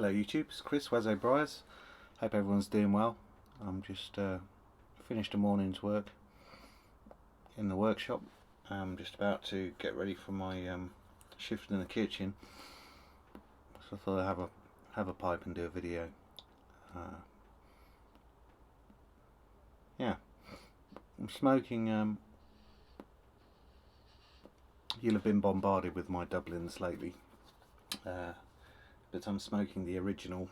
Hello YouTube, it's Chris, Wazzo Briars. Hope everyone's doing well. I'm just finished a morning's work in the workshop. I'm just about to get ready for my shift in the kitchen. So I thought I'd have a pipe and do a video. Yeah, I'm smoking. You'll have been bombarded with my Dublins lately. But I'm smoking the original,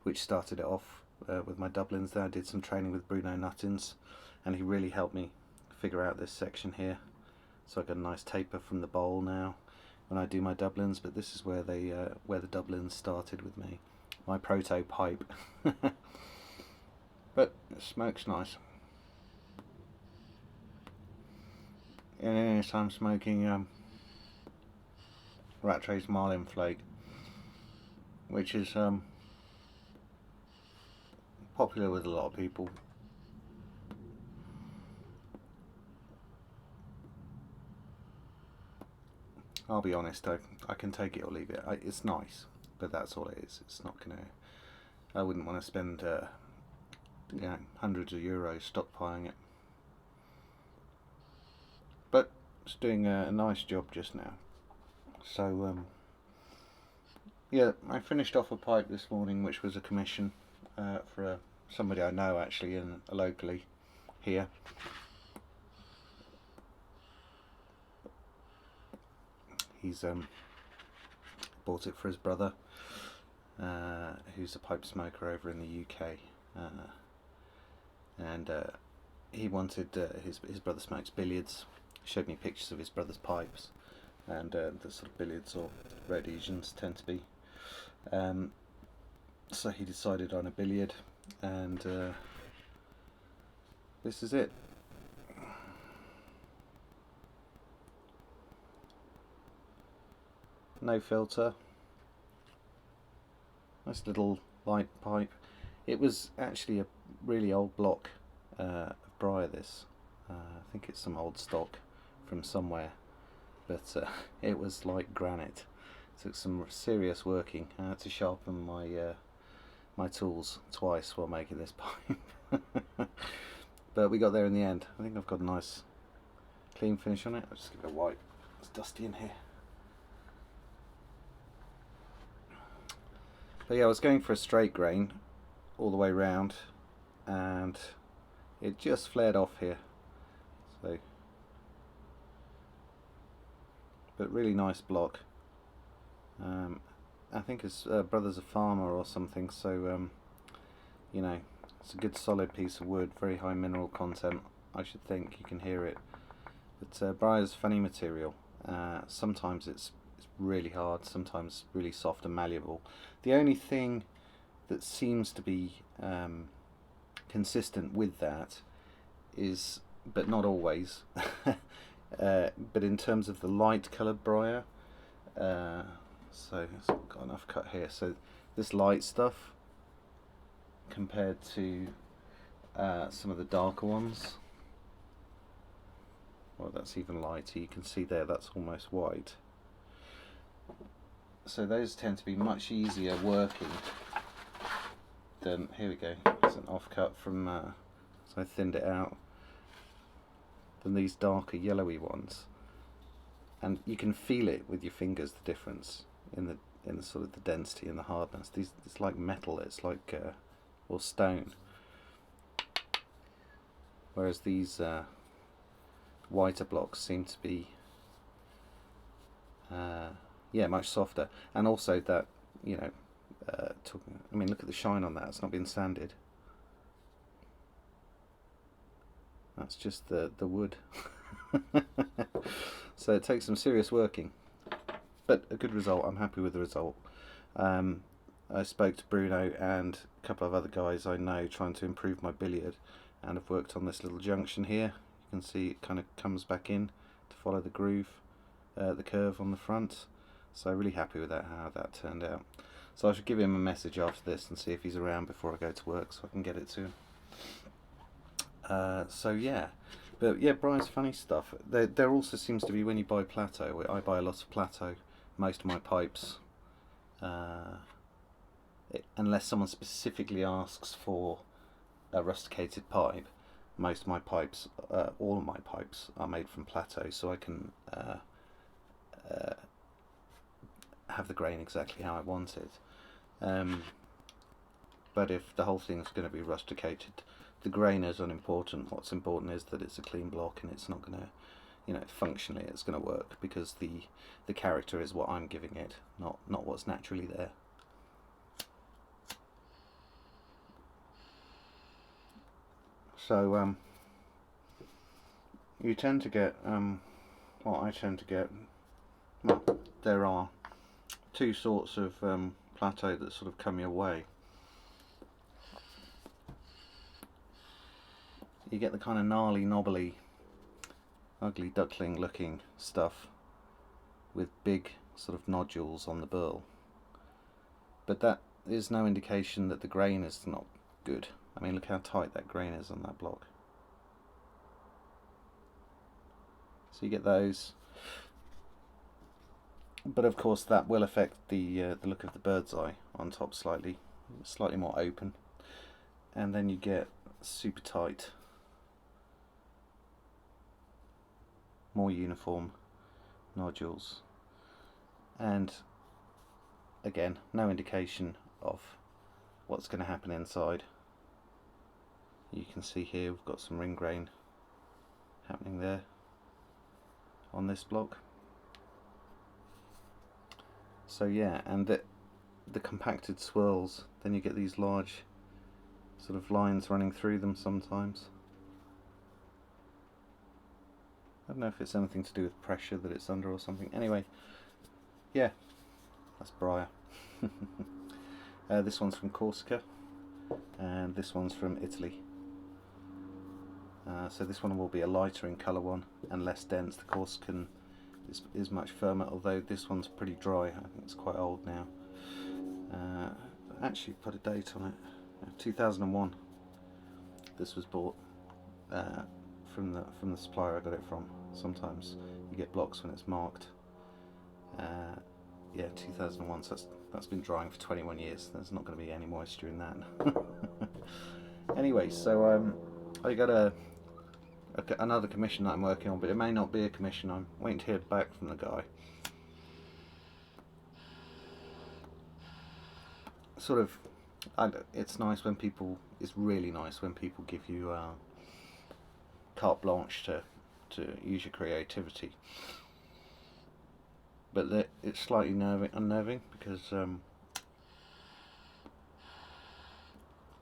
which started it off with my Dublins. Then I did some training with Bruno Nuttins, and he really helped me figure out this section here. So I got a nice taper from the bowl now when I do my Dublins. But this is where where the Dublins started with me, my proto pipe. But it smokes nice. Yes, I'm smoking Rattray's Marlin Flake, which is popular with a lot of people. I'll be honest, I can take it or leave it. It's nice, but that's all it is. It's not gonna. I wouldn't want to spend hundreds of euros stockpiling it. But it's doing a nice job just now. So yeah, I finished off a pipe this morning, which was a commission for somebody I know actually locally here. He's bought it for his brother, who's a pipe smoker over in the UK, and he wanted his brother smokes billiards. He showed me pictures of his brother's pipes, and the sort of billiards or Rhodesians tend to be. So he decided on a billiard, and this is it. No filter. Nice little light pipe. It was actually a really old block of briar, this. I think it's some old stock from somewhere, but it was like granite. Took some serious working. I had to sharpen my tools twice while making this pipe. But we got there in the end. I think I've got a nice clean finish on it. I'll just give it a wipe. It's dusty in here. But yeah, I was going for a straight grain all the way round, and it just flared off here. So, but really nice block. I think his brother's a farmer or something, so you know, it's a good solid piece of wood, very high mineral content. I should think you can hear it. But briar's funny material. Sometimes it's really hard, sometimes really soft and malleable. The only thing that seems to be consistent with that is, but not always, but in terms of the light coloured briar, so it's got enough cut here. So this light stuff compared to some of the darker ones, well, that's even lighter. You can see there, that's almost white. So those tend to be much easier working than, here we go, it's an offcut from, so I thinned it out, than these darker yellowy ones. And you can feel it with your fingers, the difference in the sort of the density and the hardness. It's like metal, it's like or stone. Whereas these whiter blocks seem to be yeah, much softer, and also that, you know, I mean, look at the shine on that. It's not been sanded. That's just the wood. So it takes some serious working, but a good result. I'm happy with the result. I spoke to Bruno and a couple of other guys I know trying to improve my billiard, and I've worked on this little junction here. You can see it kind of comes back in to follow the groove, the curve on the front. So really happy with that, how that turned out. So I should give him a message after this and see if he's around before I go to work, so I can get it to him. So yeah, but yeah, Briar's funny stuff. There also seems to be, when you buy Plateau, I buy a lot of Plateau. Most of my pipes unless someone specifically asks for a rusticated pipe, most of my pipes, all of my pipes, are made from plateau, so I can have the grain exactly how I want it. But if the whole thing's going to be rusticated, the grain is unimportant. What's important is that it's a clean block and it's not going to, functionally it's going to work, because the character is what I'm giving it, not what's naturally there. So you tend to get what I tend to get. Well, there are two sorts of plateau that sort of come your way. You get the kind of gnarly, knobbly, ugly duckling looking stuff with big sort of nodules on the burl, but that is no indication that the grain is not good. I mean, look how tight that grain is on that block. So you get those, but of course that will affect the look of the bird's eye on top slightly more open, and then you get super tight, more uniform nodules, and again, no indication of what's going to happen inside. You can see here we've got some ring grain happening there on this block. So yeah, and the compacted swirls, then you get these large sort of lines running through them sometimes. I don't know if it's anything to do with pressure that it's under or something. Anyway, yeah, that's briar. This one's from Corsica, and this one's from Italy. So this one will be a lighter in colour one and less dense. The Corsican is much firmer, although this one's pretty dry. I think it's quite old now. Actually put a date on it. 2001. This was bought from the supplier I got it from. Sometimes you get blocks when it's marked. Yeah, 2001. So that's been drying for 21 years. There's not going to be any moisture in that. Anyway, so I got another commission that I'm working on, but it may not be a commission. I'm waiting to hear back from the guy. Sort of, it's nice when people. It's really nice when people give you carte blanche to use your creativity. But it's slightly unnerving because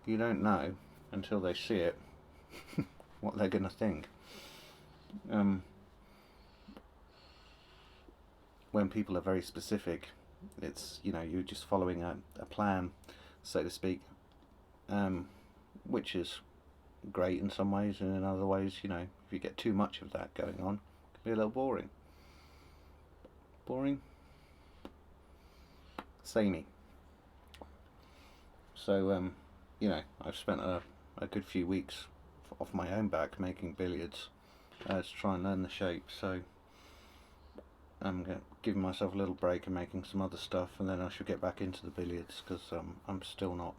you don't know until they see it what they're going to think. When people are very specific, it's, you're just following a plan, so to speak, which is great in some ways, and in other ways, if you get too much of that going on, it can be a little boring. Samey. So I've spent a good few weeks off my own back making billiards to try and learn the shape, so I'm giving myself a little break and making some other stuff, and then I should get back into the billiards, because I'm still not.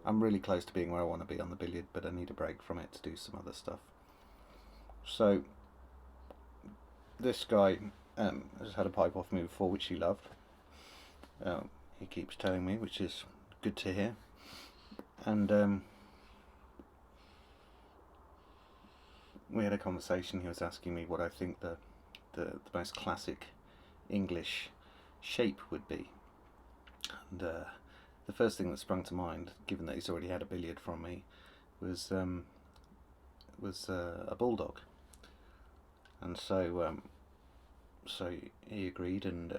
I'm really close to being where I want to be on the billiard, but I need a break from it to do some other stuff. So this guy has had a pipe off me before, which he loved. He keeps telling me, which is good to hear. And we had a conversation. He was asking me what I think the most classic English shape would be, and the first thing that sprung to mind, given that he's already had a billiard from me, was a bulldog. And so he agreed, and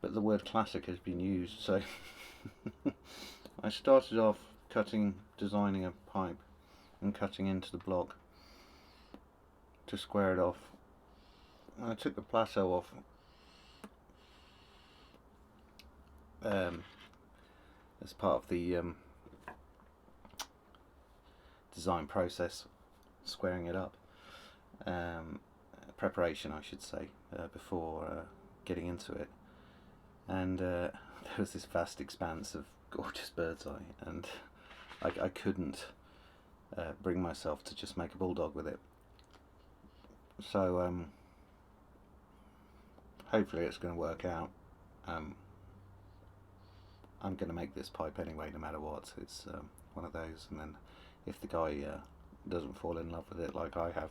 but the word classic has been used, so I started off designing a pipe and cutting into the block to square it off. I took the plateau off as part of the design process, squaring it up, preparation, I should say, before getting into it. And there was this vast expanse of gorgeous bird's eye, and I couldn't bring myself to just make a bulldog with it. So hopefully it's going to work out. I'm going to make this pipe anyway, no matter what. It's one of those, and then if the guy doesn't fall in love with it like I have,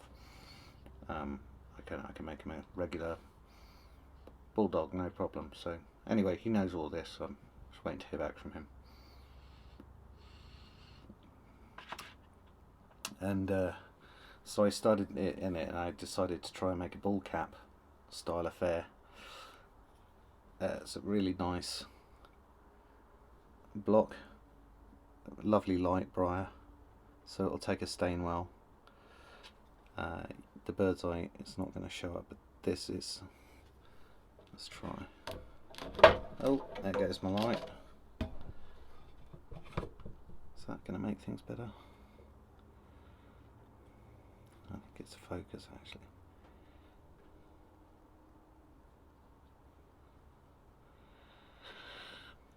I can make him a regular bulldog, no problem. So anyway, he knows all this, so I'm just waiting to hear back from him. And so I started in it, and I decided to try and make a bull cap style affair. It's a really nice block, lovely light briar, so it'll take a stain well. The bird's eye is not going to show up, but this is. Let's try. Oh, there goes my light. Is that going to make things better? I think it's focus actually.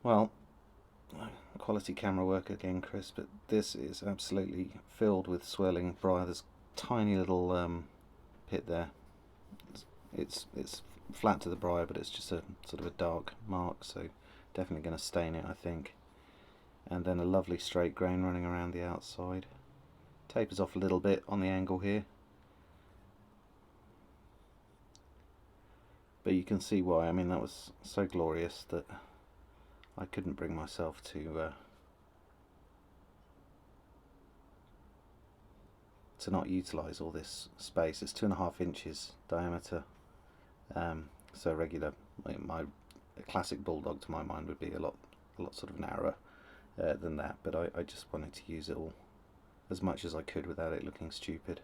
Well, quality camera work again, Chris, but this is absolutely filled with swirling briar. There's a tiny little pit there. It's flat to the briar, but it's just a sort of a dark mark, so definitely going to stain it, I think. And then a lovely straight grain running around the outside. Tapers off a little bit on the angle here, but you can see why. I mean, that was so glorious that I couldn't bring myself to not utilise all this space. It's 2.5 inches diameter, so regular. A classic bulldog, to my mind, would be a lot sort of narrower than that. But I just wanted to use it all as much as I could without it looking stupid,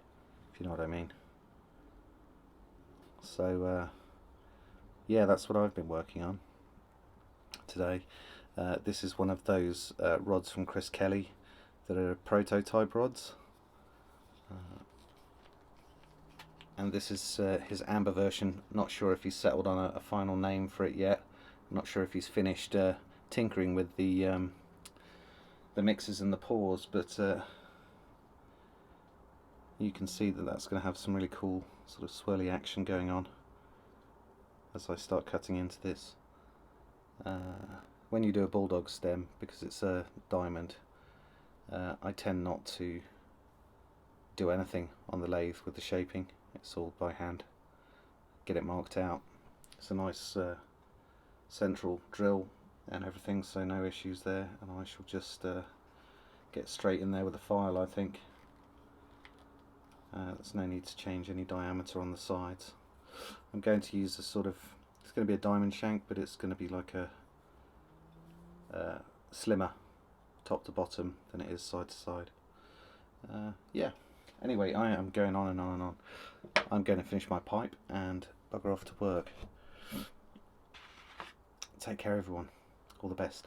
if you know what I mean. So yeah, that's what I've been working on today. This is one of those rods from Chris Kelly that are prototype rods, and this is his amber version. Not sure if he's settled on a final name for it yet. I'm not sure if he's finished tinkering with the mixes and the pours, but you can see that that's going to have some really cool sort of swirly action going on as I start cutting into this. When you do a bulldog stem, because it's a diamond, I tend not to do anything on the lathe with the shaping. It's all by hand. Get it marked out. It's a nice central drill and everything, so no issues there, and I shall just get straight in there with a file, I think. There's no need to change any diameter on the sides. I'm going to use a sort of, it's going to be a diamond shank, but it's going to be like a slimmer top to bottom than it is side to side. Yeah, anyway, I am going on and on and on. I'm going to finish my pipe and bugger off to work. Take care, everyone. All the best.